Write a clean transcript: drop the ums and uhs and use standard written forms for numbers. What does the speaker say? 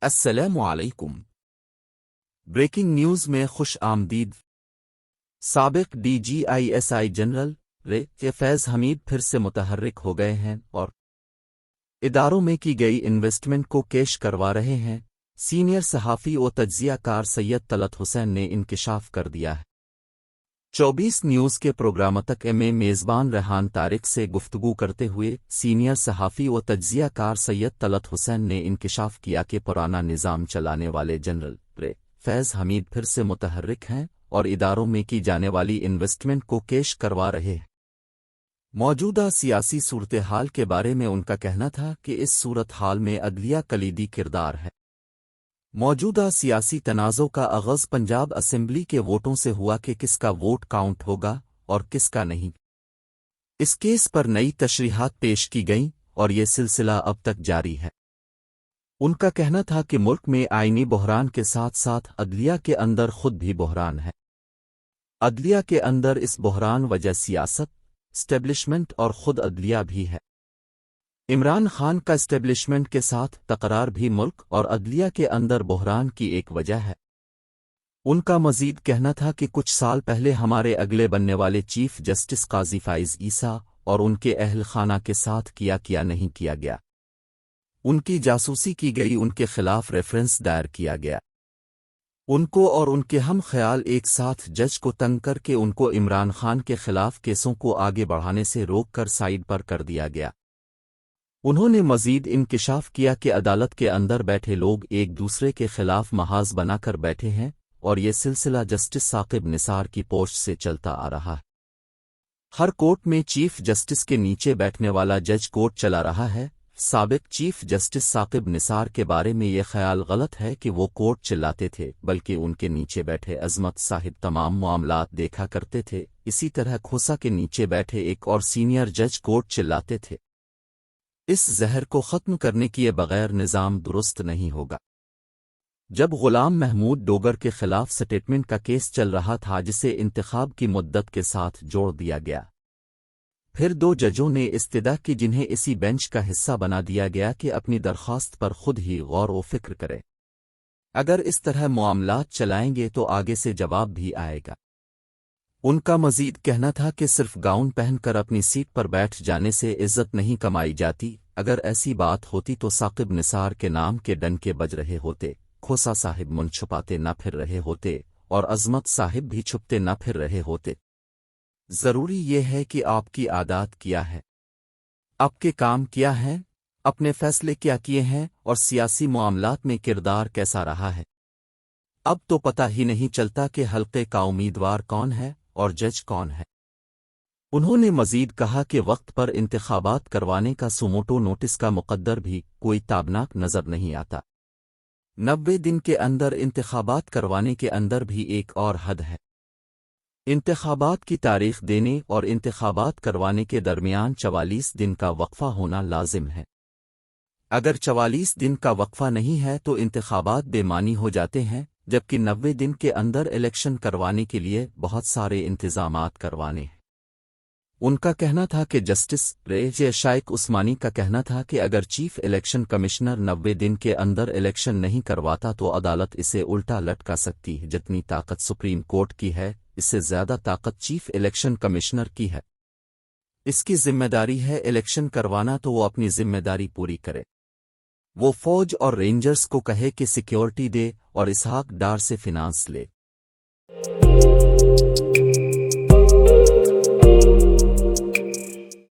السلام علیکم۔ Breaking news میں خوش آمدید۔ سابق D G I S I general Faiz Hamid پھر سے متحرک ہو گئے ہیں اور اداروں میں کی گئی انویسٹمنٹ کو کیش کروا رہے ہیں۔ سینئر صحافی و تجزیہ کار سید طلعت حسین نے انکشاف کر دیا ہے۔ 24 نیوز کے پروگرامتک میں میزبان ریحان طارق سے گفتگو کرتے ہوئے سینئر صحافی و تجزیہ کار سید طلعت حسین نے انکشاف کیا کہ پرانا نظام چلانے والے جنرل فیض حمید پھر سے متحرک ہیں اور اداروں میں کی جانے والی انویسٹمنٹ کو کیش کروا رہے ہیں۔ موجودہ سیاسی صورتحال کے بارے میں ان کا کہنا تھا کہ اس صورتحال میں عدلیہ کلیدی کردار ہے۔ موجودہ سیاسی تنازع کا آغاز پنجاب اسمبلی کے ووٹوں سے ہوا کہ کس کا ووٹ کاؤنٹ ہوگا اور کس کا نہیں۔ اس کیس پر نئی تشریحات پیش کی گئیں اور یہ سلسلہ اب تک جاری ہے۔ ان کا کہنا تھا کہ ملک میں آئینی بحران کے ساتھ ساتھ عدلیہ کے اندر خود بھی بحران ہے۔ عدلیہ کے اندر اس بحران وجہ سیاست، اسٹیبلشمنٹ اور خود عدلیہ بھی ہے۔ عمران خان کا اسٹیبلشمنٹ کے ساتھ تقرار بھی ملک اور عدلیہ کے اندر بحران کی ایک وجہ ہے۔ ان کا مزید کہنا تھا کہ کچھ سال پہلے ہمارے اگلے بننے والے چیف جسٹس قاضی فائز عیسیٰ اور ان کے اہل خانہ کے ساتھ کیا نہیں کیا گیا۔ ان کی جاسوسی کی گئی، ان کے خلاف ریفرنس دائر کیا گیا۔ ان کو اور ان کے ہم خیال ایک ساتھ جج کو تنگ کر کے ان کو عمران خان کے خلاف کیسوں کو آگے بڑھانے سے روک کر سائیڈ پر کر دیا گیا۔ انہوں نے مزید انکشاف کیا کہ عدالت کے اندر بیٹھے لوگ ایک دوسرے کے خلاف محاذ بنا کر بیٹھے ہیں اور یہ سلسلہ جسٹس ثاقب نثار کی پوسٹ سے چلتا آ رہا ہے۔ ہر کورٹ میں چیف جسٹس کے نیچے بیٹھنے والا جج کورٹ چلا رہا ہے۔ سابق چیف جسٹس ثاقب نثار کے بارے میں یہ خیال غلط ہے کہ وہ کورٹ چلاتے تھے، بلکہ ان کے نیچے بیٹھے عظمت صاحب تمام معاملات دیکھا کرتے تھے۔ اسی طرح کھوسا کے نیچے بیٹھے ایک اور سینئر جج کورٹ چلاتے تھے۔ اس زہر کو ختم کرنے کیے بغیر نظام درست نہیں ہوگا۔ جب غلام محمود ڈوگر کے خلاف سٹیٹمنٹ کا کیس چل رہا تھا جسے انتخاب کی مدت کے ساتھ جوڑ دیا گیا، پھر 2 ججوں نے استدعا کی جنہیں اسی بینچ کا حصہ بنا دیا گیا کہ اپنی درخواست پر خود ہی غور و فکر کرے۔ اگر اس طرح معاملات چلائیں گے تو آگے سے جواب بھی آئے گا۔ ان کا مزید کہنا تھا کہ صرف گاؤن پہن کر اپنی سیٹ پر بیٹھ جانے سے عزت نہیں کمائی جاتی۔ اگر ایسی بات ہوتی تو ثاقب نثار کے نام کے ڈنکے بج رہے ہوتے، کھوسا صاحب من چھپاتے نہ پھر رہے ہوتے اور عظمت صاحب بھی چھپتے نہ پھر رہے ہوتے۔ ضروری یہ ہے کہ آپ کی عادات کیا ہے، آپ کے کام کیا ہیں، اپنے فیصلے کیا کیے ہیں اور سیاسی معاملات میں کردار کیسا رہا ہے۔ اب تو پتہ ہی نہیں چلتا کہ حلقے کا امیدوار کون ہے اور جج کون ہے۔ انہوں نے مزید کہا کہ وقت پر انتخابات کروانے کا سوموٹو نوٹس کا مقدر بھی کوئی تابناک نظر نہیں آتا۔ 90 دن کے اندر انتخابات کروانے کے اندر بھی ایک اور حد ہے۔ انتخابات کی تاریخ دینے اور انتخابات کروانے کے درمیان 44 دن کا وقفہ ہونا لازم ہے۔ اگر 44 دن کا وقفہ نہیں ہے تو انتخابات بے معنی ہو جاتے ہیں، جبکہ 90 دن کے اندر الیکشن کروانے کے لیے بہت سارے انتظامات کروانے ہیں۔ ان کا کہنا تھا کہ جسٹس شائق عثمانی کا کہنا تھا کہ اگر چیف الیکشن کمشنر 90 دن کے اندر الیکشن نہیں کرواتا تو عدالت اسے الٹا لٹکا سکتی ہے۔ جتنی طاقت سپریم کورٹ کی ہے، اس سے زیادہ طاقت چیف الیکشن کمشنر کی ہے۔ اس کی ذمہ داری ہے الیکشن کروانا تو وہ اپنی ذمہ داری پوری کرے۔ وہ فوج اور رینجرز کو کہے کہ سیکیورٹی دے اور اسحاق ڈار سے فنانس لے۔